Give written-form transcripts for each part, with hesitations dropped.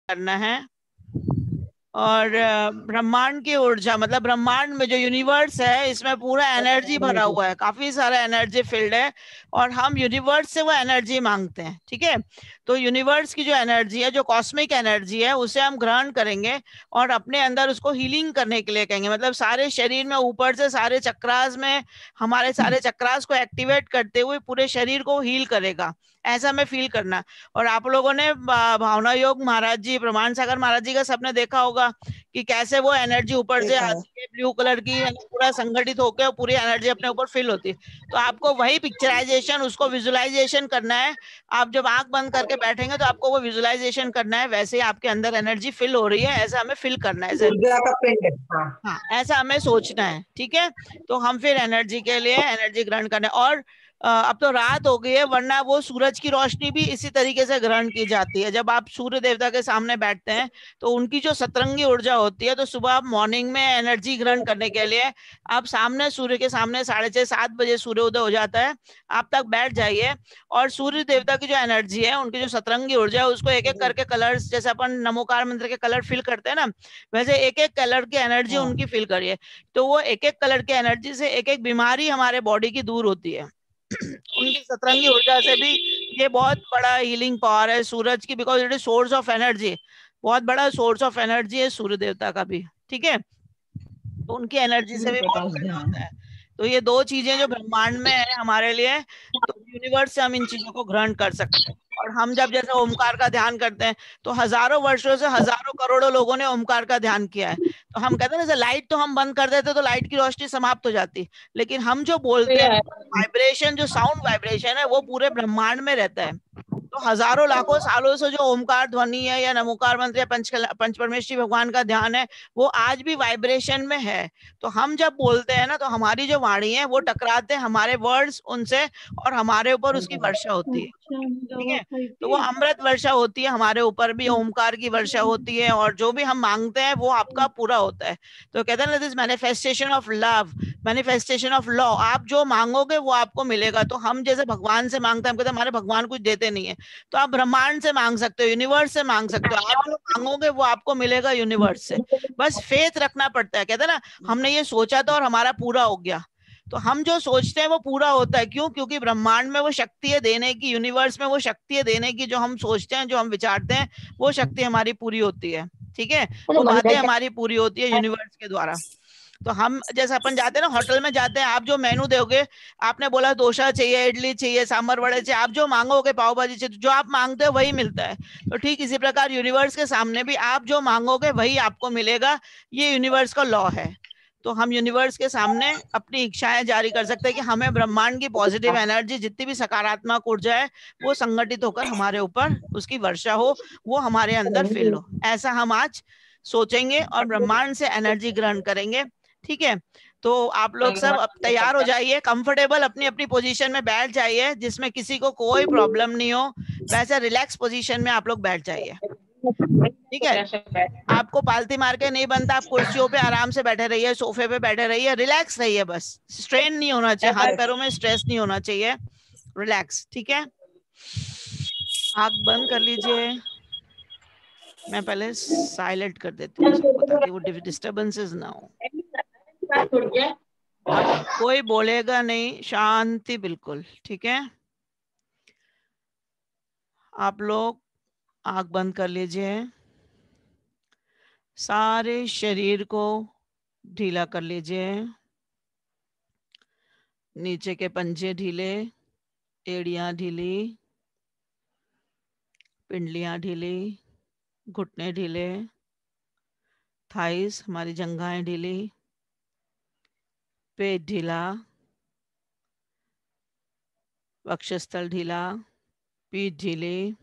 करना है। और ब्रह्मांड की ऊर्जा मतलब ब्रह्मांड में जो यूनिवर्स है इसमें पूरा एनर्जी भरा हुआ है, काफी सारा एनर्जी फील्ड है, और हम यूनिवर्स से वो एनर्जी मांगते हैं। ठीक है, तो यूनिवर्स की जो एनर्जी है, जो कॉस्मिक एनर्जी है, उसे हम ग्रहण करेंगे और अपने अंदर उसको हीलिंग करने के लिए कहेंगे। मतलब सारे शरीर में ऊपर से सारे चक्रास में, हमारे सारे चक्रास को एक्टिवेट करते हुए पूरे शरीर को हील करेगा, ऐसा हमें फील करना। और आप लोगों ने भावना योग महाराज जी, प्रमाण सागर महाराज जी का सबने देखा होगा कि कैसे वो एनर्जी ऊपर से आती है, ब्लू कलर की है ना, पूरा संगठित होकर और पूरी एनर्जी अपने ऊपर फील होती है। तो आपको वही पिक्चराइजेशन, उसको विजुअलाइजेशन करना है। आप जब आंख बंद करके बैठेंगे तो आपको वो विजुअलाइजेशन करना है, वैसे ही आपके अंदर एनर्जी फिल हो रही है, ऐसा हमें फील करना है, ऐसे। ऊर्जा का पिंड। हाँ। हाँ, ऐसा हमें सोचना है। ठीक है, तो हम फिर एनर्जी के लिए एनर्जी ग्रहण करना है। और अब तो रात हो गई है, वरना वो सूरज की रोशनी भी इसी तरीके से ग्रहण की जाती है। जब आप सूर्य देवता के सामने बैठते हैं तो उनकी जो सतरंगी ऊर्जा होती है, तो सुबह आप मॉर्निंग में एनर्जी ग्रहण करने के लिए आप सामने, सूर्य के सामने 6:30-7 बजे सूर्य उदय हो जाता है, आप तक बैठ जाइए। और सूर्य देवता की जो एनर्जी है, उनकी जो सतरंगी ऊर्जा है, उसको एक एक करके कलर्स, जैसे अपन नमोकार मंत्र के कलर फिल करते हैं ना, वैसे एक एक कलर की एनर्जी उनकी फील करिए। तो वो एक एक कलर की एनर्जी से एक एक बीमारी हमारे बॉडी की दूर होती है। उनकी सतरंगी ऊर्जा से भी ये बहुत बड़ा हीलिंग पावर है सूरज की, because it is source of energy. बहुत बड़ा सोर्स ऑफ एनर्जी है सूर्य देवता का भी। ठीक है, तो उनकी एनर्जी से सूर्य भी बहुत प्रकाश फायदा ध्यान। होता है। तो ये दो चीजें जो ब्रह्मांड में है हमारे लिए, तो यूनिवर्स से हम इन चीजों को ग्रहण कर सकते हैं। और हम जब जैसे ओमकार का ध्यान करते हैं, तो हजारों वर्षों से हजारों करोड़ों लोगों ने ओमकार का ध्यान किया है। तो हम कहते हैं जैसे लाइट तो हम बंद कर देते तो लाइट की रोशनी समाप्त हो जाती, लेकिन हम जो बोलते हैं, वाइब्रेशन, जो साउंड वाइब्रेशन है, वो पूरे ब्रह्मांड में रहता है। तो हजारों लाखों सालों से जो ओमकार ध्वनि है या नमोकार मंत्र या पंच परमेश्वरी भगवान का ध्यान है, वो आज भी वाइब्रेशन में है। तो हम जब बोलते हैं ना, तो हमारी जो वाणी है वो टकराते हैं हमारे वर्ड्स उनसे, और हमारे ऊपर उसकी वर्षा होती है। अच्छा, हम ठीक दवा है, खाई तो वो थी। अमृत वर्षा होती है हमारे ऊपर भी, ओमकार की वर्षा होती है, और जो भी हम मांगते हैं वो आपका पूरा होता है। तो कहते हैं ना, this manifestation of love, manifestation of law, आप जो मांगोगे वो आपको मिलेगा। तो हम जैसे भगवान से मांगते हैं, हम कहते हैं हमारे भगवान कुछ देते नहीं है, तो आप ब्रह्मांड से मांग सकते हो, यूनिवर्स से मांग सकते हो, आप जो मांगोगे वो आपको मिलेगा यूनिवर्स से। बस फेथ रखना पड़ता है। कहते हैं ना, हमने ये सोचा था और हमारा पूरा हो गया। तो हम जो सोचते हैं वो पूरा होता है, क्यों? क्योंकि ब्रह्मांड में वो शक्ति है देने की, यूनिवर्स में वो शक्ति है देने की, जो हम सोचते हैं, जो हम विचारते हैं, वो शक्ति हमारी पूरी होती है। ठीक है, वो बातें हमारी पूरी होती है यूनिवर्स के द्वारा। तो हम जैसे अपन जाते हैं ना, होटल में जाते हैं, आप जो मेनू दोगे, आपने बोला डोसा चाहिए, इडली चाहिए, सांभर वड़े चाहिए, आप जो मांगोगे, पाव भाजी चाहिए, जो आप मांगते हो वही मिलता है। तो ठीक इसी प्रकार यूनिवर्स के सामने भी आप जो मांगोगे वही आपको मिलेगा, ये यूनिवर्स का लॉ है। तो हम यूनिवर्स के सामने अपनी इच्छाएं जारी कर सकते हैं कि हमें ब्रह्मांड की पॉजिटिव एनर्जी, जितनी भी सकारात्मक ऊर्जा है, वो संगठित होकर हमारे ऊपर उसकी वर्षा हो, वो हमारे अंदर फिल हो। ऐसा हम आज सोचेंगे और ब्रह्मांड से एनर्जी ग्रहण करेंगे। ठीक है, तो आप लोग सब अब तैयार हो जाइए, कंफर्टेबल अपनी अपनी पोजीशन में बैठ जाइए, जिसमें किसी को कोई प्रॉब्लम नहीं हो, वैसे रिलैक्स पोजीशन में आप लोग बैठ जाइए। ठीक है, आपको पालती मार के नहीं बनता, आप कुर्सियों पे आराम से बैठे रहिए, सोफे पे बैठे रहिए, रिलैक्स रहिए, बस स्ट्रेन नहीं होना चाहिए, हाथ पैरों में स्ट्रेस नहीं होना चाहिए, रिलैक्स। ठीक है, आंख बंद कर लीजिए। मैं पहले साइलेंट कर देती हूँ सबको, ताकि वो डिस्टर्बेंसेस ना हो। अब कोई बोलेगा नहीं, शांति बिल्कुल। ठीक है, आप लोग आंख बंद कर लीजिए, सारे शरीर को ढीला कर लीजिए, नीचे के पंजे ढीले, एड़ियां ढीली, पिंडलियां ढीली, घुटने ढीले, थाइस, हमारी जंघाएं ढीली, पेट ढीला, वक्षस्थल ढीला, पीठ ढीली,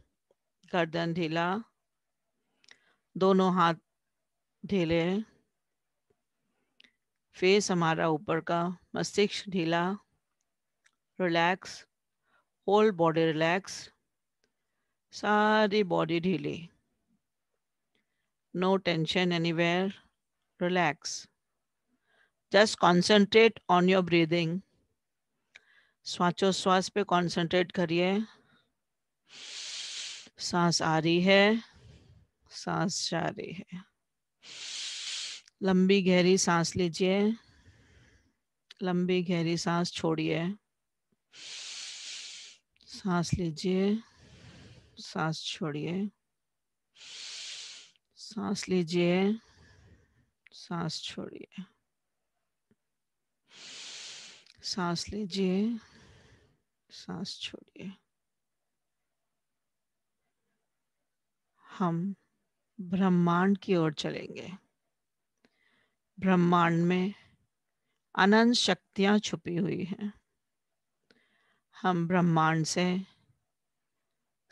गर्दन ढीला, दोनों हाथ ढीले, फेस हमारा ऊपर का, मस्तिष्क ढीला, रिलैक्स, होल बॉडी रिलैक्स, सारी बॉडी ढीली, no tension anywhere, relax. Just concentrate on your breathing, श्वासोच्छ्वास पे कॉन्सेंट्रेट करिए। सांस आ रही है, सांस जा रही है। लंबी गहरी सांस लीजिए, लंबी गहरी सांस छोड़िए। सांस लीजिए, सांस छोड़िए, सांस लीजिए, सांस छोड़िए, सांस लीजिए, सांस छोड़िए। हम ब्रह्मांड की ओर चलेंगे। ब्रह्मांड में अनंत शक्तियां छुपी हुई हैं। हम ब्रह्मांड से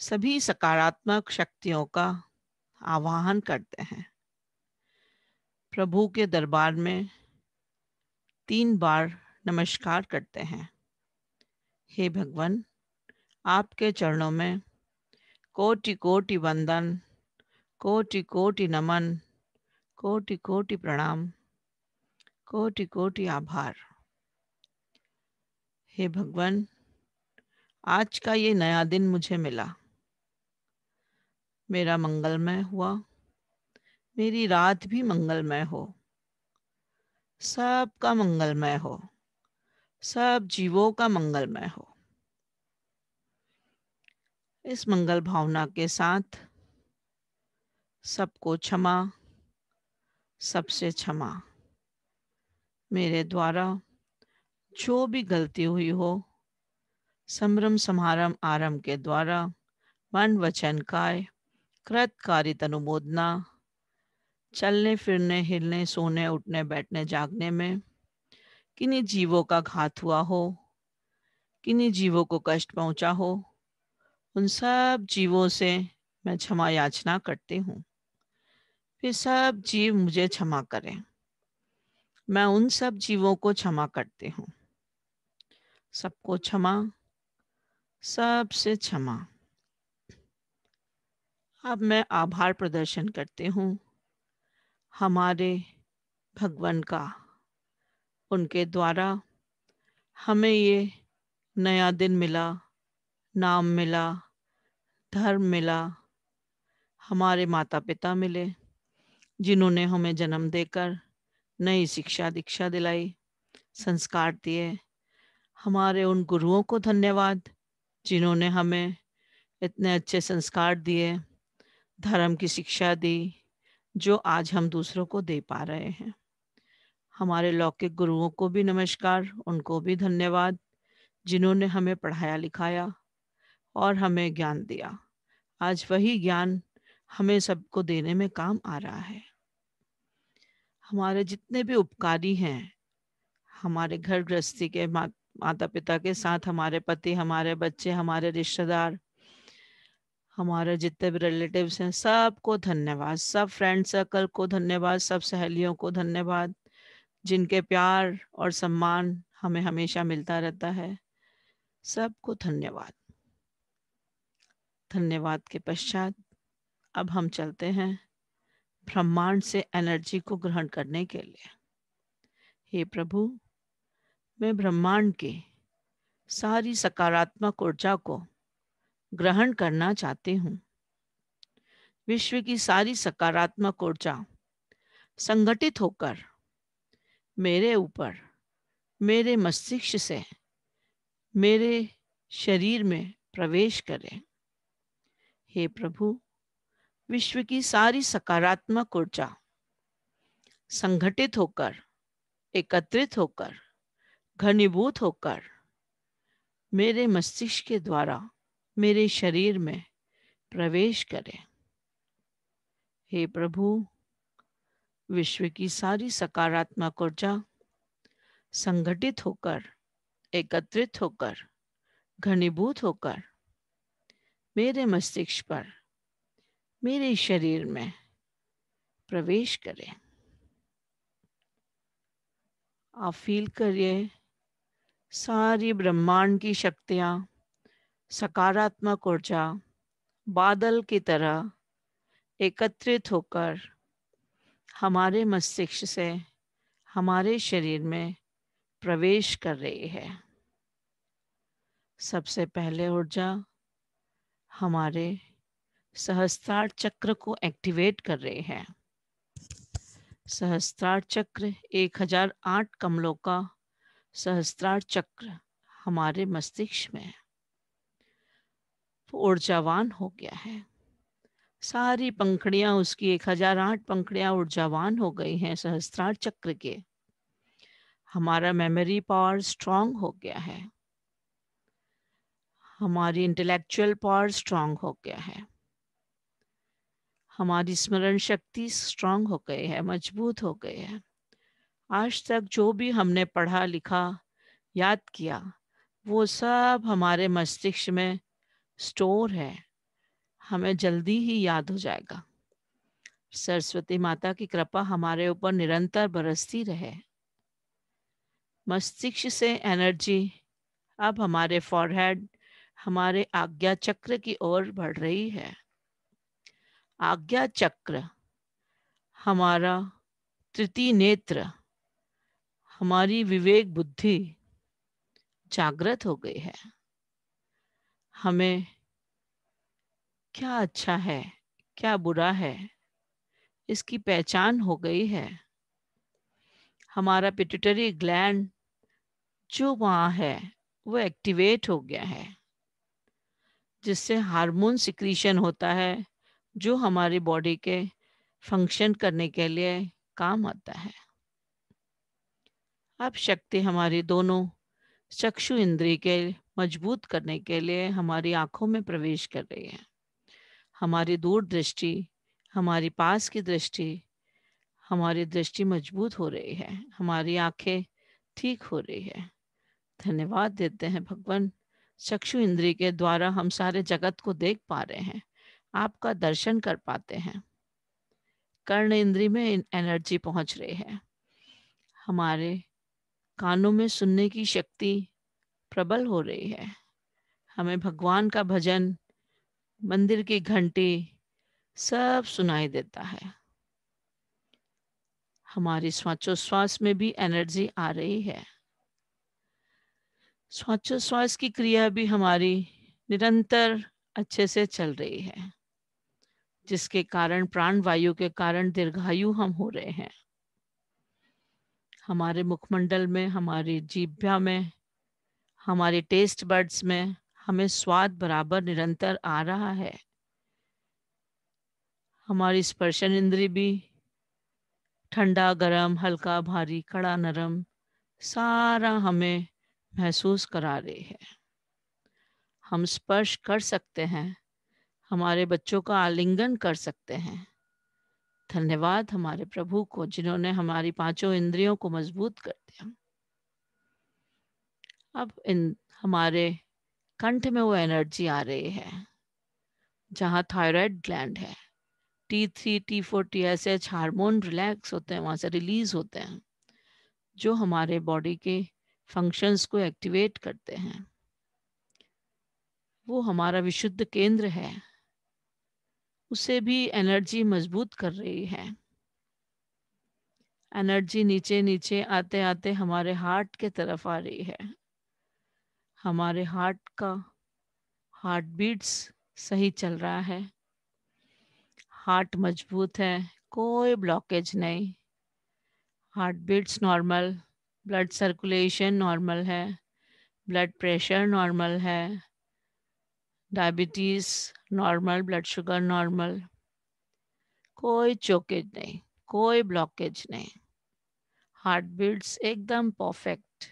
सभी सकारात्मक शक्तियों का आवाहन करते हैं। प्रभु के दरबार में 3 बार नमस्कार करते हैं। हे भगवान, आपके चरणों में कोटि कोटि वंदन, कोटि कोटि नमन, कोटि कोटि प्रणाम, कोटि कोटि आभार। हे भगवान, आज का ये नया दिन मुझे मिला, मेरा मंगलमय हुआ, मेरी रात भी मंगलमय हो, सबका मंगलमय हो, सब जीवों का मंगलमय हो। इस मंगल भावना के साथ सबको क्षमा, सबसे क्षमा। मेरे द्वारा जो भी गलती हुई हो, संभ्रम समारंभ आरंभ के द्वारा मन वचन काय कृत कारित अनुमोदना, चलने फिरने हिलने सोने उठने बैठने जागने में किन्हीं जीवों का घात हुआ हो, किन्हीं जीवों को कष्ट पहुंचा हो, उन सब जीवों से मैं क्षमा याचना करती हूँ। फिर सब जीव मुझे क्षमा करें। मैं उन सब जीवों को क्षमा करती हूँ। सबको क्षमा, सबसे क्षमा। अब मैं आभार प्रदर्शन करती हूँ हमारे भगवान का। उनके द्वारा हमें ये नया दिन मिला, नाम मिला, धर्म मिला, हमारे माता पिता मिले जिन्होंने हमें जन्म देकर नई शिक्षा दीक्षा दिलाई, संस्कार दिए। हमारे उन गुरुओं को धन्यवाद जिन्होंने हमें इतने अच्छे संस्कार दिए, धर्म की शिक्षा दी, जो आज हम दूसरों को दे पा रहे हैं। हमारे लौकिक गुरुओं को भी नमस्कार, उनको भी धन्यवाद जिन्होंने हमें पढ़ाया लिखाया और हमें ज्ञान दिया। आज वही ज्ञान हमें सबको देने में काम आ रहा है। हमारे जितने भी उपकारी हैं, हमारे घर गृहस्थी के माता पिता के साथ हमारे पति, हमारे बच्चे, हमारे रिश्तेदार, हमारे जितने भी रिलेटिव्स हैं, सबको धन्यवाद। सब फ्रेंड सर्कल को धन्यवाद, सब सहेलियों को धन्यवाद जिनके प्यार और सम्मान हमें हमेशा मिलता रहता है। सबको धन्यवाद। धन्यवाद के पश्चात अब हम चलते हैं ब्रह्मांड से एनर्जी को ग्रहण करने के लिए। हे प्रभु, मैं ब्रह्मांड की सारी सकारात्मक ऊर्जा को ग्रहण करना चाहती हूँ। विश्व की सारी सकारात्मक ऊर्जा संगठित होकर मेरे ऊपर, मेरे मस्तिष्क से मेरे शरीर में प्रवेश करें। हे प्रभु, विश्व की सारी सकारात्मक ऊर्जा संगठित होकर, एकत्रित होकर, घनीभूत होकर मेरे मस्तिष्क के द्वारा मेरे शरीर में प्रवेश करें। हे प्रभु, विश्व की सारी सकारात्मक ऊर्जा संगठित होकर, एकत्रित होकर, घनीभूत होकर मेरे मस्तिष्क पर, मेरे शरीर में प्रवेश करें। आप फील करिए सारी ब्रह्मांड की शक्तियां, सकारात्मक ऊर्जा बादल की तरह एकत्रित होकर हमारे मस्तिष्क से हमारे शरीर में प्रवेश कर रही है। सबसे पहले ऊर्जा हमारे सहस्त्रार चक्र को एक्टिवेट कर रहे हैं। सहस्त्रार चक्र 1008 कमलों का सहस्त्रार चक्र हमारे मस्तिष्क में ऊर्जावान हो गया है। सारी पंखड़ियां उसकी 1008 पंखड़ियां ऊर्जावान हो गई हैं सहस्त्रार चक्र के। हमारा मेमोरी पावर स्ट्रांग हो गया है। हमारी इंटेलेक्चुअल पावर स्ट्रांग हो गया है। हमारी स्मरण शक्ति स्ट्रांग हो गई है, मजबूत हो गई है। आज तक जो भी हमने पढ़ा लिखा याद किया वो सब हमारे मस्तिष्क में स्टोर है, हमें जल्दी ही याद हो जाएगा। सरस्वती माता की कृपा हमारे ऊपर निरंतर बरसती रहे। मस्तिष्क से एनर्जी अब हमारे फॉरहेड, हमारे आज्ञा चक्र की ओर बढ़ रही है। आज्ञा चक्र हमारा तृतीय नेत्र, हमारी विवेक बुद्धि जागृत हो गई है। हमें क्या अच्छा है, क्या बुरा है, इसकी पहचान हो गई है। हमारा पिट्यूटरी ग्लैंड जो वहाँ है वो एक्टिवेट हो गया है, जिससे हार्मोन सिक्रीशन होता है जो हमारी बॉडी के फंक्शन करने के लिए काम आता है। अब शक्ति हमारी दोनों चक्षु इंद्रिय के मजबूत करने के लिए हमारी आंखों में प्रवेश कर रही है। हमारी दूर दृष्टि, हमारी पास की दृष्टि, हमारी दृष्टि मजबूत हो रही है। हमारी आंखें ठीक हो रही है। धन्यवाद देते हैं भगवान, चक्षु इंद्रिय के द्वारा हम सारे जगत को देख पा रहे हैं, आपका दर्शन कर पाते हैं। कर्ण इंद्रिय में एनर्जी पहुंच रही है। हमारे कानों में सुनने की शक्ति प्रबल हो रही है। हमें भगवान का भजन, मंदिर की घंटी सब सुनाई देता है। हमारी श्वासोच्छ्वास में भी एनर्जी आ रही है। श्वासोच्छ्वास की क्रिया भी हमारी निरंतर अच्छे से चल रही है, जिसके कारण प्राण वायु के कारण दीर्घायु हम हो रहे हैं। हमारे मुखमंडल में, हमारी जीभा में, हमारे टेस्ट बड्स में हमें स्वाद बराबर निरंतर आ रहा है। हमारी स्पर्शन इंद्रिय भी ठंडा, गरम, हल्का, भारी, कड़ा, नरम सारा हमें महसूस करा रही है। हम स्पर्श कर सकते हैं, हमारे बच्चों का आलिंगन कर सकते हैं। धन्यवाद हमारे प्रभु को जिन्होंने हमारी पांचों इंद्रियों को मजबूत कर दिया। अब हमारे कंठ में वो एनर्जी आ रही है जहाँ थायराइड ग्लैंड है। T3, T4, TSH hormone relax होते हैं, वहाँ से रिलीज होते हैं, जो हमारे बॉडी के फंक्शंस को एक्टिवेट करते हैं। वो हमारा विशुद्ध केंद्र है, उसे भी एनर्जी मजबूत कर रही है। एनर्जी नीचे नीचे आते आते हमारे हार्ट के तरफ आ रही है। हमारे हार्ट का हार्ट बीट्स सही चल रहा है। हार्ट मजबूत है, कोई ब्लॉकेज नहीं। Heart beats normal, blood circulation normal है, ब्लड प्रेशर नॉर्मल है, diabetes normal, blood sugar normal, कोई चोकेज नहीं, कोई ब्लॉकेज नहीं। हार्ट बीट्स एकदम परफेक्ट।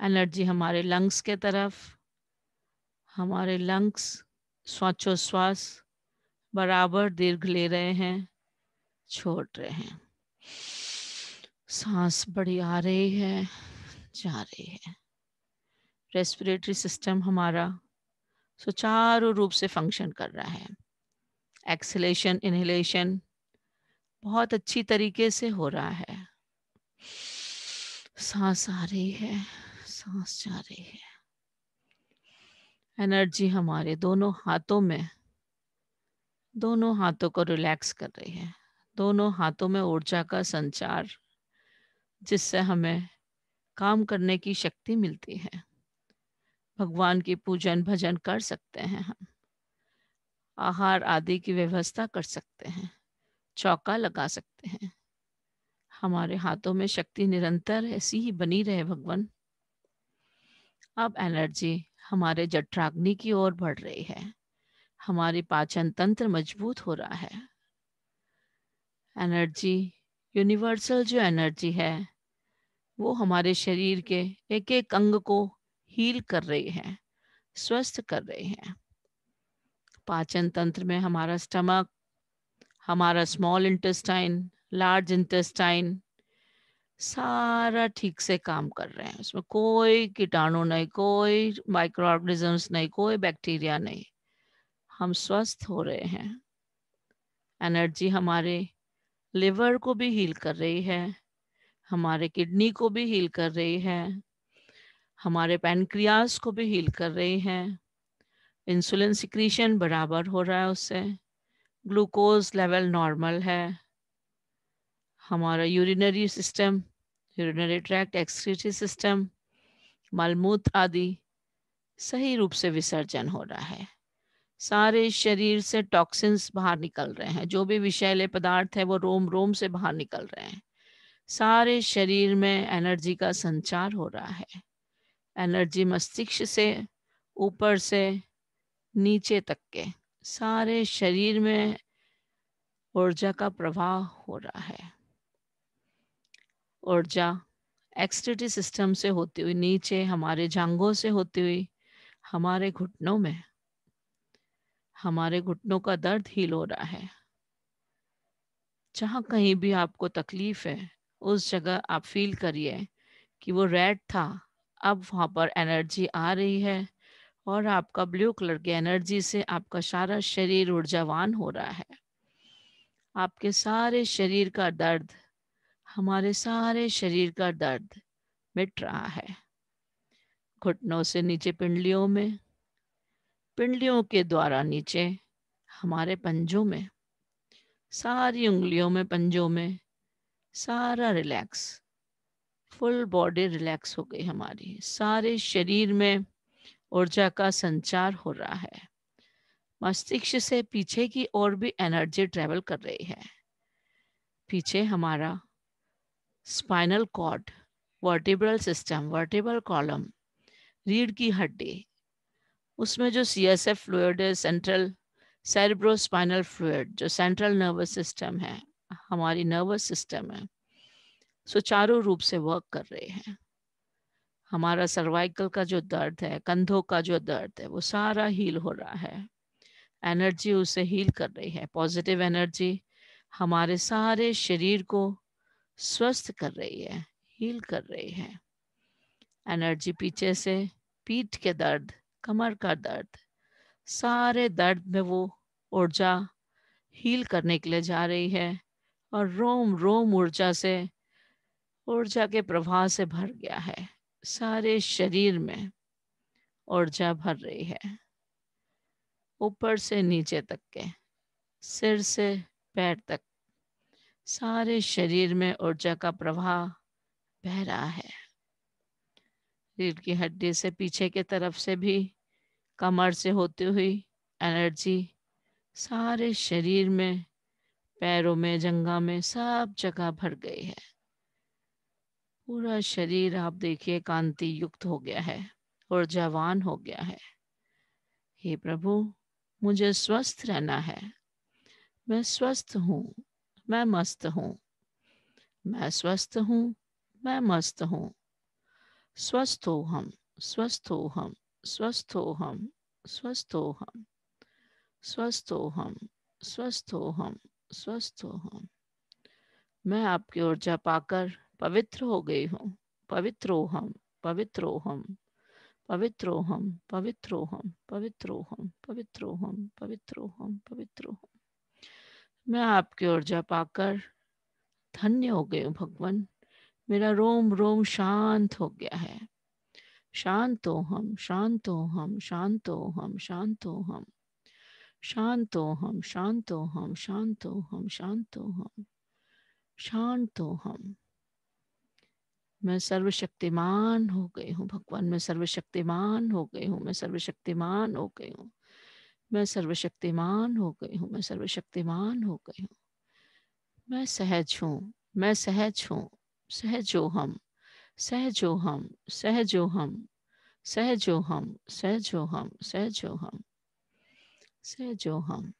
एनर्जी हमारे लंग्स के तरफ, हमारे लंग्स श्वासोच्छ्वास बराबर दीर्घ ले रहे हैं, छोड़ रहे हैं। सांस बड़ी आ रही है, जा रही है। रेस्पिरेटरी सिस्टम हमारा सुचारू रूप से फंक्शन कर रहा है। एक्सलेशन, इनहेलेशन बहुत अच्छी तरीके से हो रहा है। सांस आ रही है, सांस जा रही है। एनर्जी हमारे दोनों हाथों में, दोनों हाथों को रिलैक्स कर रही है। दोनों हाथों में ऊर्जा का संचार, जिससे हमें काम करने की शक्ति मिलती है। भगवान की पूजन भजन कर सकते हैं हम। आहार आदि की व्यवस्था कर सकते हैं, चौका लगा सकते हैं। हमारे हाथों में शक्ति निरंतर ऐसी ही बनी रहे भगवान। अब एनर्जी हमारे जठराग्नि की ओर बढ़ रही है, हमारी पाचन तंत्र मजबूत हो रहा है। एनर्जी, यूनिवर्सल जो एनर्जी है, वो हमारे शरीर के एक एक अंग को हील कर रही है, स्वस्थ कर रही है। पाचन तंत्र में हमारा स्टमक, हमारा स्मॉल इंटेस्टाइन, लार्ज इंटेस्टाइन सारा ठीक से काम कर रहे हैं। उसमें कोई कीटाणु नहीं, कोई माइक्रो ऑर्गेनिजम्स नहीं, कोई बैक्टीरिया नहीं। हम स्वस्थ हो रहे हैं। एनर्जी हमारे लिवर को भी हील कर रही है, हमारे किडनी को भी हील कर रही है, हमारे पैनक्रियास को भी हील कर रही है। इंसुलिन सिक्रीशन बराबर हो रहा है उससे, ग्लूकोज लेवल नॉर्मल है, हमारा urinary system, urinary tract, excretory system, मलमूत्र आदि सही रूप से विसर्जन हो रहा है। सारे शरीर से टॉक्सिन्स बाहर निकल रहे हैं, जो भी विषैले पदार्थ है वो रोम रोम से बाहर निकल रहे हैं। सारे शरीर में एनर्जी का संचार हो रहा है। एनर्जी मस्तिष्क से ऊपर से नीचे तक के सारे शरीर में ऊर्जा का प्रवाह हो रहा है। ऊर्जा एक्सक्रीटरी सिस्टम से होती हुई नीचे हमारे जांघों से होती हुई हमारे घुटनों में, हमारे घुटनों का दर्द हील हो रहा है। जहाँ कहीं भी आपको तकलीफ है उस जगह आप फील करिए कि वो रेड था, अब वहाँ पर एनर्जी आ रही है और आपका ब्लू कलर की एनर्जी से आपका सारा शरीर ऊर्जावान हो रहा है। आपके सारे शरीर का दर्द, हमारे सारे शरीर का दर्द मिट रहा है। घुटनों से नीचे पिंडलियों में, पिंडलियों के द्वारा नीचे हमारे पंजों में, सारी उंगलियों में, पंजों में सारा रिलैक्स, फुल बॉडी रिलैक्स हो गई हमारी। सारे शरीर में ऊर्जा का संचार हो रहा है। मस्तिष्क से पीछे की ओर भी एनर्जी ट्रेवल कर रही है। पीछे हमारा spinal cord, vertebral system, vertebral column, रीढ़ की हड्डी, उसमें जो CSF फ्लूइड है, सेंट्रल सेरेब्रोस्पाइनल फ्लूइड, जो सेंट्रल नर्वस सिस्टम है, हमारी नर्वस सिस्टम है, सुचारू रूप से वर्क कर रहे हैं। हमारा सर्वाइकल का जो दर्द है, कंधों का जो दर्द है, वो सारा हील हो रहा है। एनर्जी उसे हील कर रही है। पॉजिटिव एनर्जी हमारे सारे शरीर को स्वस्थ कर रही है, हील कर रही है। एनर्जी पीछे से पीठ के दर्द, कमर का दर्द, सारे दर्द में वो ऊर्जा हील करने के लिए जा रही है और रोम रोम ऊर्जा से, ऊर्जा के प्रवाह से भर गया है। सारे शरीर में ऊर्जा भर रही है, ऊपर से नीचे तक के, सिर से पैर तक सारे शरीर में ऊर्जा का प्रवाह बह रहा है। रीढ़ की हड्डी से पीछे की तरफ से भी, कमर से होती हुई एनर्जी सारे शरीर में, पैरों में, जंघा में, सब जगह भर गई है। पूरा शरीर आप देखिए कांति युक्त हो गया है, ऊर्जावान हो गया है। हे प्रभु, मुझे स्वस्थ रहना है। मैं स्वस्थ हूँ, मैं मस्त हूँ, मैं स्वस्थ हूँ, मैं मस्त हूँ। स्वस्थ हो हम, स्वस्थ हो हम, स्वस्थ हो हम, स्वस्थ हो हम, स्वस्थ हो हम, स्वस्थ हो हम, स्वस्थ हो हम। मैं आपकी ऊर्जा पाकर पवित्र हो गई हूँ। पवित्र हो हम, पवित्र हो हम, पवित्र हो हम, पवित्र हो हम, पवित्र हो हम, पवित्र हो हम, पवित्र हो हम, पवित्र हो हम। मैं आपकी ऊर्जा पाकर धन्य हो गई हूँ भगवान। मेरा रोम रोम शांत हो गया है। शांत हो हम, शांत हो हम, शांत हो हम, शांत हो हम, शांत हो हम, शांत हो हम, शांत हो हम, शांत हो हम, शांत हो हम। मैं सर्वशक्तिमान हो गई हूँ भगवान, मैं सर्वशक्तिमान हो गई हूँ, मैं सर्वशक्तिमान हो गई हूँ। मैं सर्वशक्तिमान हो गई हूँ, मैं सर्वशक्तिमान हो गई हूँ। मैं सहज हूँ, मैं सहज हूँ, सहजो हम, सहजो हम, सहजो हम, सहजो हम, सहजो हम, सहजो हम, सहजो हम।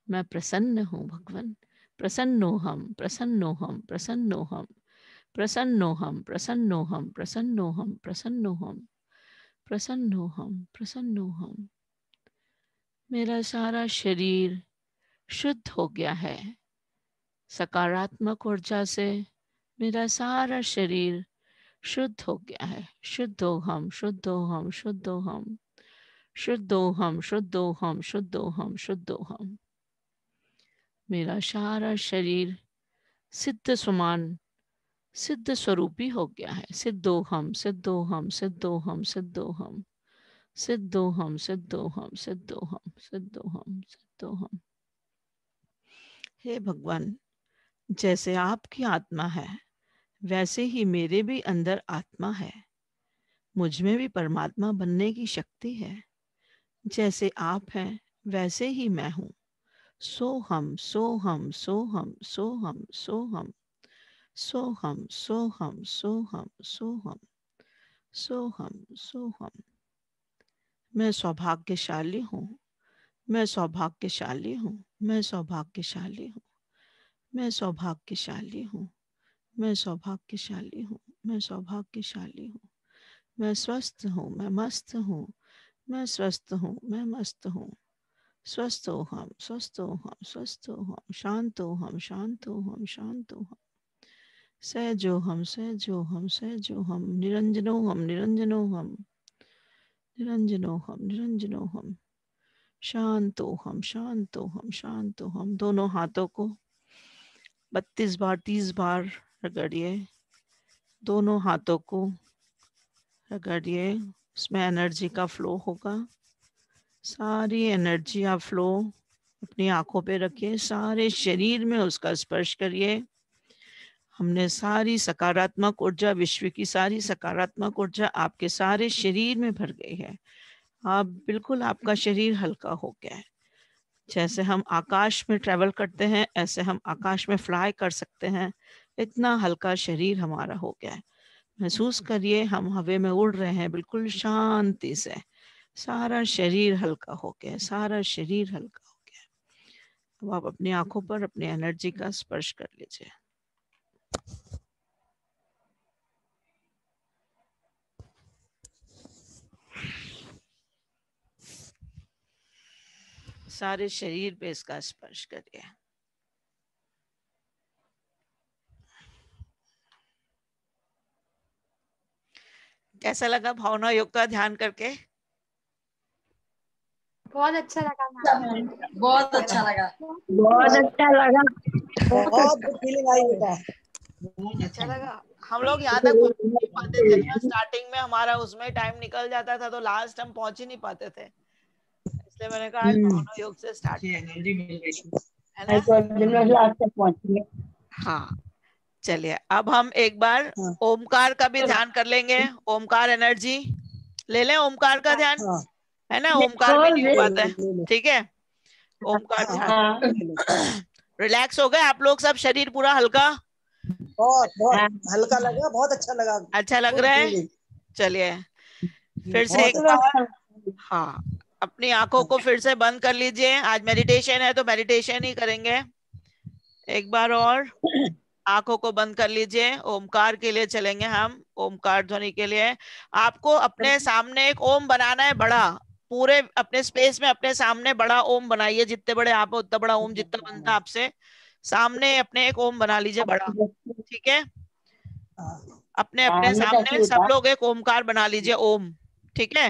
मैं प्रसन्न हूँ भगवान, प्रसन्नो हम, प्रसन्नो हम, प्रसन्नो हम, प्रसन्नो हम, प्रसन्नो हम, प्रसन्नो हम, प्रसन्नो हम, प्रसन्नो हम, प्रसन्नो हम। मेरा सारा शरीर शुद्ध हो गया है, सकारात्मक ऊर्जा से मेरा सारा शरीर शुद्ध हो गया है। शुद्धो हम, शुद्धो हम, शुद्धो हम, शुद्धो हम, शुद्धो हम, शुद्धो हम, शुद्धो हम। मेरा सारा शरीर सिद्ध समान, सिद्ध स्वरूपी हो गया है। सिद्धो हम, सिद्धो हम, सिद्धो हम, सिद्धो हम, सिद्धो हम, सिद्धो हम, सिद्धो हम, सिद्धो हम, सिद्धो हम। हे भगवान, जैसे आपकी आत्मा है वैसे ही मेरे भी अंदर आत्मा है, मुझ में भी परमात्मा बनने की शक्ति है। जैसे आप हैं वैसे ही मैं हूँ। सो हम, सो हम, सो हम, सो हम, सो हम, सो हम, सो हम, सो हम, सो हम, सो हम, सो हम। मैं सौभाग्यशाली हूँ, मैं सौभाग्यशाली हूँ, मैं सौभाग्यशाली हूँ, मैं सौभाग्यशाली हूँ, मैं सौभाग्यशाली हूँ, मैं सौभाग्यशाली हूँ। मैं स्वस्थ हूँ, मैं मस्त हूँ, मैं स्वस्थ हूँ, मैं मस्त हूँ। स्वस्थ हो हम, स्वस्थ हो हम, स्वस्थ हो हम, शांत हो हम, शांत हो हम, शांत हो हम। सहजो हम, सहजो हम, सहजो हम, निरंजनो हम, निरंजनो हम, निरंजनो हम, निरंजनो हम। शांत हो हम, शांत हो हम, शांत हो हम। दोनों हाथों को 32 बार 30 बार रगड़िए, दोनों हाथों को रगड़िए। उसमें एनर्जी का फ्लो होगा। सारी एनर्जी आप फ्लो अपनी आंखों पे रखिए, सारे शरीर में उसका स्पर्श करिए। हमने सारी सकारात्मक ऊर्जा, विश्व की सारी सकारात्मक ऊर्जा आपके सारे शरीर में भर गई है। आप बिल्कुल, आपका शरीर हल्का हो गया है। जैसे हम आकाश में ट्रेवल करते हैं ऐसे हम आकाश में फ्लाई कर सकते हैं, इतना हल्का शरीर हमारा हो गया है। महसूस करिए हम हवा में उड़ रहे हैं बिल्कुल शांति से। सारा शरीर हल्का हो गया, सारा शरीर हल्का हो गया। अब आप अपनी आंखों पर अपनी एनर्जी का स्पर्श कर लीजिए। सारे शरीर पे इसका स्पर्श करिए। कैसा लगा भावना योग का ध्यान करके? बहुत अच्छा लगा मैम। बहुत अच्छा लगा, बहुत अच्छा लगा, बहुत फीलिंग आई बेटा। अच्छा लगा। हम लोग यहाँ तक पहुंच नहीं पाते थे ना, स्टार्टिंग में हमारा उसमें टाइम निकल जाता था तो लास्ट हम पहुंच ही नहीं पाते थे, इसलिए मैंने कहा आज भावना योग से स्टार्ट एनर्जी मिल रही है ना। लास्ट तक पहुंचे। हाँ, चलिए अब हम एक बार ओमकार का भी ध्यान कर लेंगे। ओमकार एनर्जी ले लें, ओमकार का ध्यान हाँ है ना, ओमकार भी नहीं हो पाता है। ले लो। ठीक है, ओमकार हाँ, ध्यान। रिलैक्स हो गए आप लोग सब, शरीर पूरा हल्का, बहुत बहुत हल्का लगा, बहुत अच्छा लगा। अच्छा लग गुड रहा है। फीलिंग, चलिए फिर से बहुत एक अच्छा। बार, हाँ, अपनी आंखों को फिर से बंद कर लीजिए। आज मेडिटेशन है तो मेडिटेशन ही करेंगे। एक बार और आंखों को बंद कर लीजिए। ओमकार के लिए चलेंगे हम, ओमकार ध्वनि के लिए। आपको अपने सामने एक ओम बनाना है बड़ा, पूरे अपने स्पेस में अपने सामने बड़ा ओम बनाइए। जितने बड़े आप हो उतना बड़ा ओम जितना बनता है आपसे, सामने अपने एक ओम बना लीजिए बड़ा। ठीक है, अपने अपने सामने सब लोग एक ओमकार बना लीजिए, ओम। ठीक है,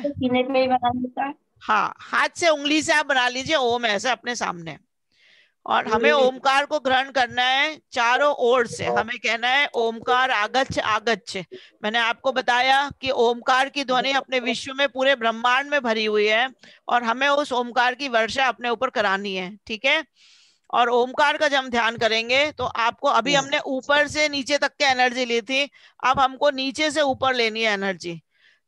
हाँ, हाथ से उंगली से आप बना लीजिए ओम ऐसे अपने सामने। और हमें ओमकार को ग्रहण करना है चारों ओर से। हमें कहना है ओमकार आगच्छ आगच्छ। मैंने आपको बताया कि ओमकार की ध्वनि अपने विश्व में पूरे ब्रह्मांड में भरी हुई है और हमें उस ओमकार की वर्षा अपने ऊपर करानी है। ठीक है, और ओमकार का जब हम ध्यान करेंगे तो आपको, अभी हमने ऊपर से नीचे तक की एनर्जी ली थी, अब हमको नीचे से ऊपर लेनी है एनर्जी।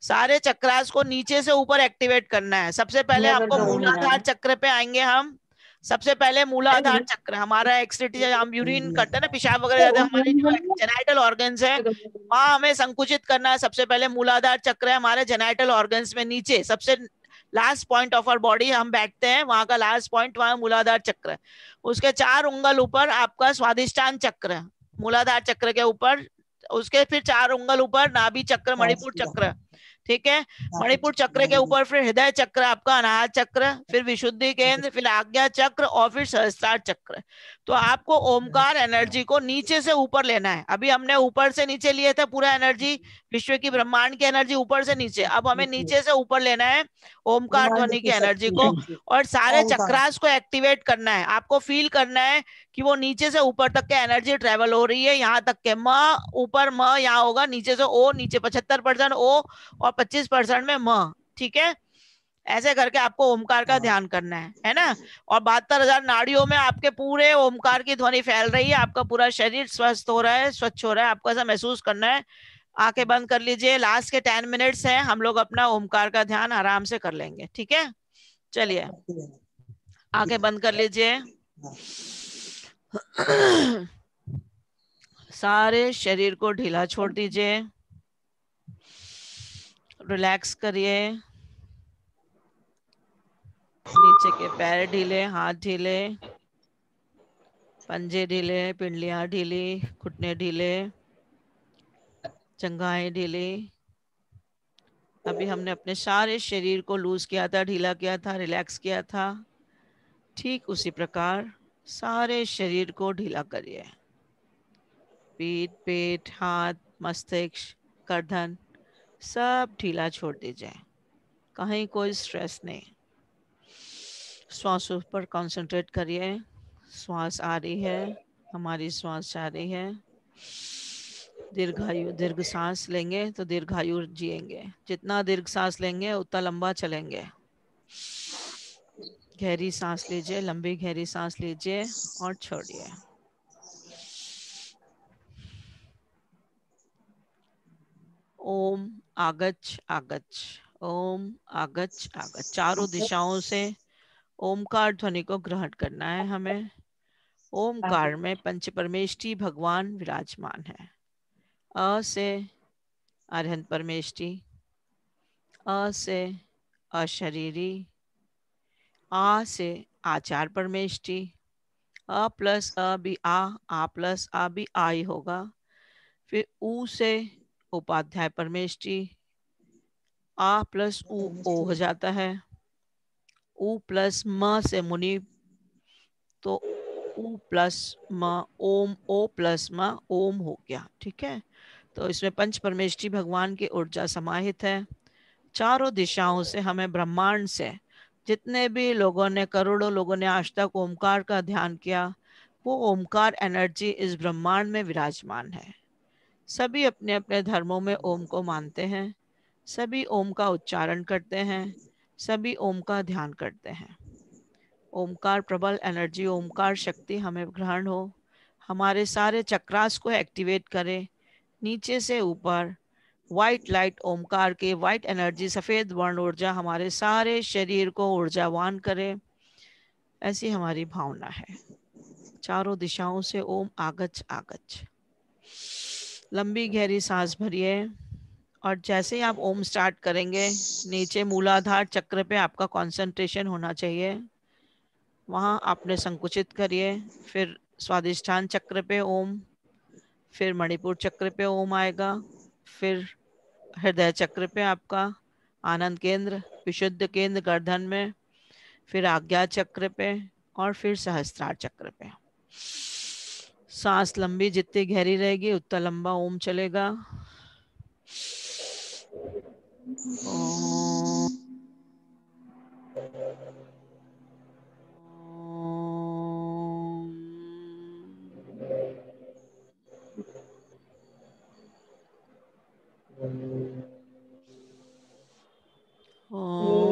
सारे चक्रास को नीचे से ऊपर एक्टिवेट करना है। सबसे पहले आपको मूलाधार चक्र पे आएंगे हम। सबसे पहले मूलाधार चक्र, हमारा एक्सक्रीटी, हम यूरिन करते हैं ना, पेशाब वगैरह जाते हैं, हमारे जो जेनाइटल ऑर्गन्स है वहां हमें संकुचित करना है। सबसे पहले मूलाधार चक्र है हमारे जेनाइटल ऑर्गन्स में, नीचे सबसे last point of our body हम बैठते हैं, वहां का लास्ट पॉइंट वहां मूलाधार चक्र है। उसके 4 उंगल ऊपर आपका स्वादिष्टान चक्र है, मूलाधार चक्र के ऊपर। उसके फिर 4 उंगल ऊपर नाभि चक्र, मणिपुर चक्र, ठीक है। मणिपुर चक्र के ऊपर फिर हृदय चक्र आपका, अनाहत चक्र, फिर विशुद्धि केंद्र, फिर आज्ञा चक्र और फिर सहस्त्रार चक्र। तो आपको ओमकार एनर्जी को नीचे से ऊपर लेना है। अभी हमने ऊपर से नीचे लिए थे पूरा एनर्जी, विश्व की ब्रह्मांड की एनर्जी ऊपर से नीचे, अब हमें नीचे से ऊपर लेना है ओमकार ध्वनि की एनर्जी को, और सारे चक्रास को एक्टिवेट करना है। आपको फील करना है कि वो नीचे से ऊपर तक के एनर्जी ट्रेवल हो रही है, यहाँ तक के म, ऊपर म यहाँ होगा, नीचे से ओ, नीचे 75% ओ और 25% में म, ठीक है। ऐसे करके आपको ओमकार का ध्यान करना है ना। और 72,000 नाड़ियों में आपके पूरे ओमकार की ध्वनि फैल रही है, आपका पूरा शरीर स्वस्थ हो रहा है, स्वच्छ हो रहा है, आपको ऐसा महसूस करना है। आंखें बंद कर लीजिए, लास्ट के 10 मिनट्स हैं, हम लोग अपना ओमकार का ध्यान आराम से कर लेंगे, ठीक है। चलिए आंखें बंद कर लीजिए। सारे शरीर को ढीला छोड़ दीजिए, रिलैक्स करिए। नीचे के पैर ढीले, हाथ ढीले, पंजे ढीले, पिंडलियां ढीली, घुटने ढीले, जंघाएं ढीली। अभी हमने अपने सारे शरीर को लूज किया था, ढीला किया था, रिलैक्स किया था। ठीक उसी प्रकार सारे शरीर को ढीला करिए। पीठ, पेट, हाथ, मस्तिष्क, गर्दन सब ढीला छोड़ दीजिए, कहीं कोई स्ट्रेस नहीं। श्वास पर कंसंट्रेट करिए। श्वास आ रही है, हमारी श्वास जा रही है। दीर्घायु, दीर्घ सांस लेंगे तो दीर्घायु जिएंगे, जितना दीर्घ सांस लेंगे उतना लंबा चलेंगे। गहरी सांस लीजिए, लंबी गहरी सांस लीजिए और छोड़िए। ओम आगच आगच, ओम आगच आगच, चारों दिशाओं से ओमकार ध्वनि को ग्रहण करना है हमें। ओमकार में पंच परमेष्ठी भगवान विराजमान है। अ से अरहंत परमेष्ठी, अ से अशरीरी, आ से आचार परमेष्ठी, अ प्लस अ भी आ प्लस आ भी आ ही होगा। फिर ऊ से उपाध्याय परमेष्ठी, आ प्लस ऊ ओ हो जाता है। ऊ प्लस म से मुनि, तो ऊ प्लस म ओम, ओ प्लस म ओम हो गया, ठीक है। तो इसमें पंच परमेष्ठी भगवान की ऊर्जा समाहित है। चारों दिशाओं से हमें ब्रह्मांड से जितने भी लोगों ने, करोड़ों लोगों ने आज तक ओमकार का ध्यान किया, वो ओमकार एनर्जी इस ब्रह्मांड में विराजमान है। सभी अपने अपने धर्मों में ओम को मानते हैं, सभी ओम का उच्चारण करते हैं, सभी ओम का ध्यान करते हैं। ओमकार प्रबल एनर्जी, ओमकार शक्ति हमें ग्रहण हो, हमारे सारे चक्रास को एक्टिवेट करे, नीचे से ऊपर व्हाइट लाइट ओमकार के, व्हाइट एनर्जी, सफेद वर्ण ऊर्जा हमारे सारे शरीर को ऊर्जावान करे, ऐसी हमारी भावना है। चारों दिशाओं से ओम आगच आगच। लंबी गहरी सांस भरिए, और जैसे ही आप ओम स्टार्ट करेंगे, नीचे मूलाधार चक्र पे आपका कंसंट्रेशन होना चाहिए, वहां आपने संकुचित करिए। फिर स्वादिष्ठान चक्र पे ओम, फिर मणिपुर चक्र पे ओम आएगा, फिर हृदय चक्र पे आपका आनंद केंद्र, विशुद्ध केंद्र गर्दन में, फिर आज्ञा चक्र पे, और फिर सहस्त्रार चक्र पे। सांस लंबी जितनी गहरी रहेगी उतना लंबा ओम चलेगा। ओम। ओम।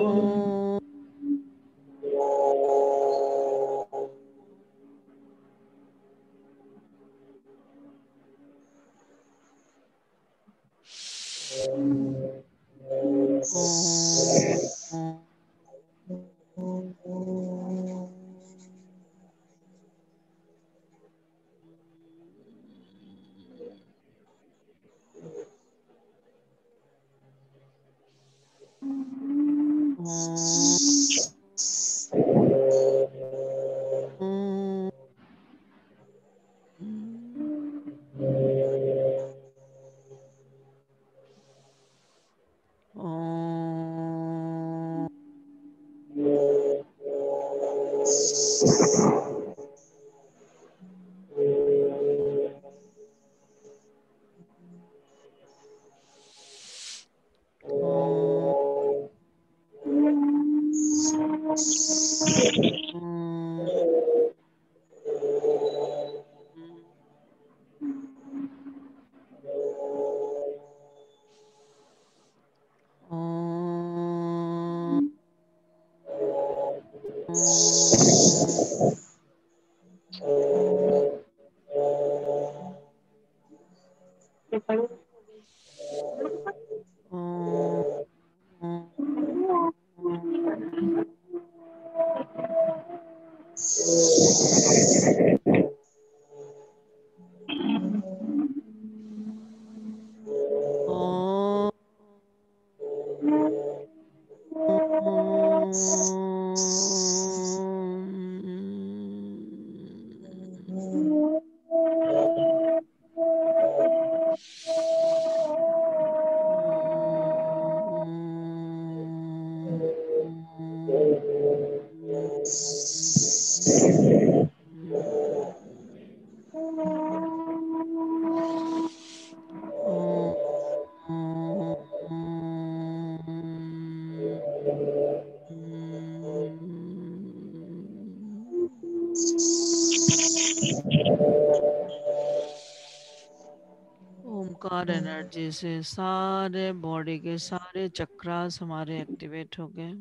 ओमकार एनर्जी से सारे बॉडी के सारे चक्रास हमारे एक्टिवेट हो गए।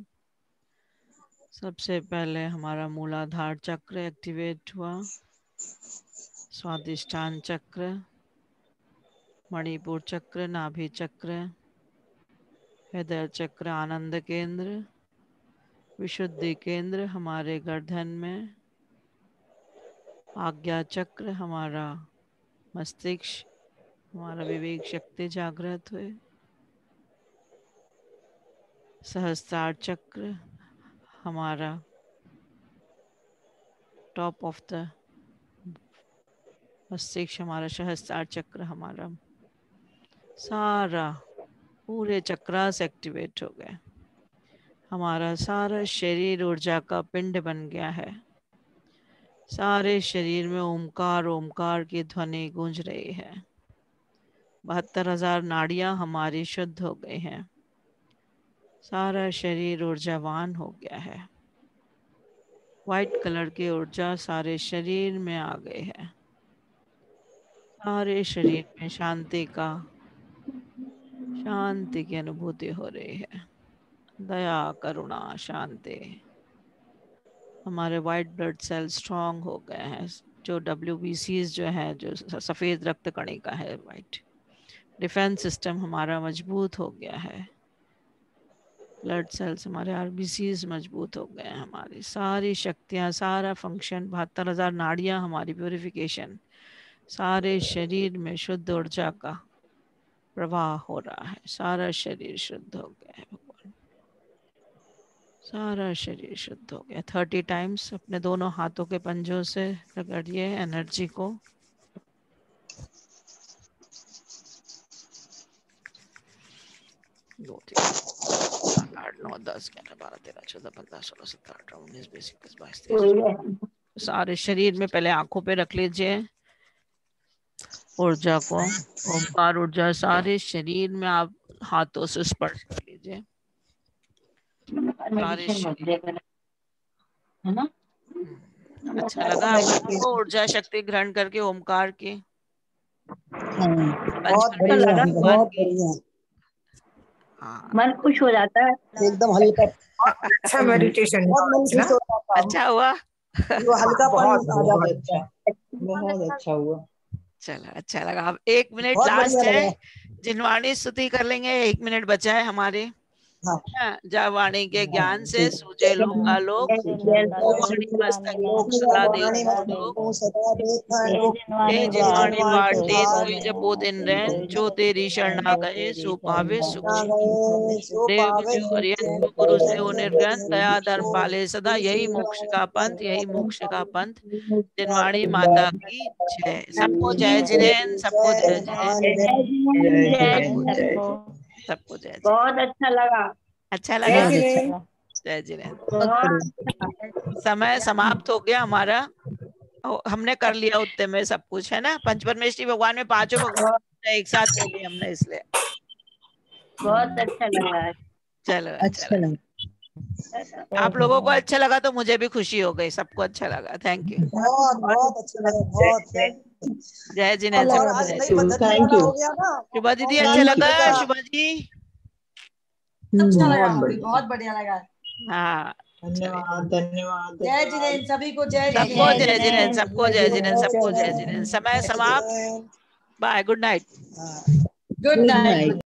सबसे पहले हमारा मूलाधार चक्र एक्टिवेट हुआ, स्वादिष्ठान चक्र, मणिपुर चक्र, नाभि चक्र, हृदय चक्र, आनंद केंद्र, विशुद्धि केंद्र हमारे गर्दन में, आज्ञा चक्र हमारा मस्तिष्क, हमारा विवेक शक्ति जागृत हुए, सहस्त्रार चक्र हमारा टॉप ऑफ द मस्तिष्क, हमारा सहस्त्रार चक्र हमारा सारा पूरे चक्रास एक्टिवेट हो गए। हमारा सारा शरीर ऊर्जा का पिंड बन गया है। सारे शरीर में ओमकार ओमकार की ध्वनि गूंज रही है। 72,000 नाड़ियां हमारी शुद्ध हो गई हैं। सारा शरीर ऊर्जावान हो गया है। वाइट कलर की ऊर्जा सारे शरीर में आ गई है। सारे शरीर में शांति की अनुभूति हो रही है। दया करुणा शांति। हमारे वाइट ब्लड सेल स्ट्रांग हो गए हैं। जो WBCs जो है, जो सफ़ेद रक्त कणिका है, वाइट डिफेंस सिस्टम हमारा मजबूत हो गया है। ब्लड सेल्स हमारे RBCs मजबूत हो गए हैं। हमारी सारी शक्तियाँ, सारा फंक्शन, 72,000 नाड़ियाँ हमारी प्योरिफिकेशन, सारे शरीर में शुद्ध ऊर्जा का प्रवाह हो रहा है। सारा शरीर शुद्ध हो गया है भगवान, सारा शरीर शुद्ध हो गया। 30 टाइम्स अपने दोनों हाथों के पंजों से रगड़िए एनर्जी को। दो, तीन, 7, 8, 9, 10, 11, 12, 13, 14, 15, 16, 17, 18, 19, 20, 21, 22, 23। सारे शरीर में पहले आंखों पे रख लीजिए ऊर्जा को। ओमकार ऊर्जा सारे शरीर में आप हाथों से स्पर्श कर लीजिए। सारे शरीर, है ना? अच्छा लगा आप लोगों को ऊर्जा शक्ति ग्रहण करके ओमकार की? बहुत पंचपरमेश्वर बढ़िया, लगा भगवान बहुत की। बढ़िया, हाँ, मन खुश हो जाता है। एकदम हल्का, अच्छा मेडिटेशन बहुत मन ना। खुश हो जाता है। अच्छा हुआ। वो हल्कापन बहुत आ जाता है। अच्छा, बहुत अच्छा हुआ। चलो अच्छा लगा। अब 1 मिनट बहुत लास्ट बढ़िया है, लगा। जिनवाणी स्तुति कर लेंगे। 1 मिनट बचा है हमारे। जब वाणी के ज्ञान से सूझे लोकालोक, वाणी मस्तक लोक सदा जिनवाणी बाटे द्विज बोधिन रैन, जो तेरी शरणा गए सो पावे सुख। देव विजु अरिहंत गुरु से हो निर्गन, दया धर्म पाले सदा, यही मोक्ष का पंथ, यही मोक्ष का पंथ। जिनवाणी माता की जय। सबको जय जिनेन्द्र, सबको जय जिनेन्द्र, सबको जय। बहुत अच्छा लगा। अच्छा लगा। जय जिनेन्द्र। समय समाप्त हो गया हमारा, हमने कर लिया उतने में सब कुछ, है ना। पंचपरमेश्वरी भगवान में पांचों भगवान एक साथ ले लिए हमने, इसलिए बहुत अच्छा लगा। चलो अच्छा लगा। आप लोगों को अच्छा लगा तो मुझे भी खुशी हो गई, सबको अच्छा लगा। Thank you. बहुत अच्छा लगा, बहुत। जय जिनेन्द्र। Thank you. शुभा दीदी अच्छा लगा? शुभा जी अच्छा लगा, बहुत बढ़िया लगा। हाँ, धन्यवाद धन्यवाद। जय जिनेन्द्र, सभी को जय सबको जय जिनेन्द्र, सबको जय जिनेन्द्र, सबको जय जिनेन्द्र। समय समाप्त। Bye, good night. Good night.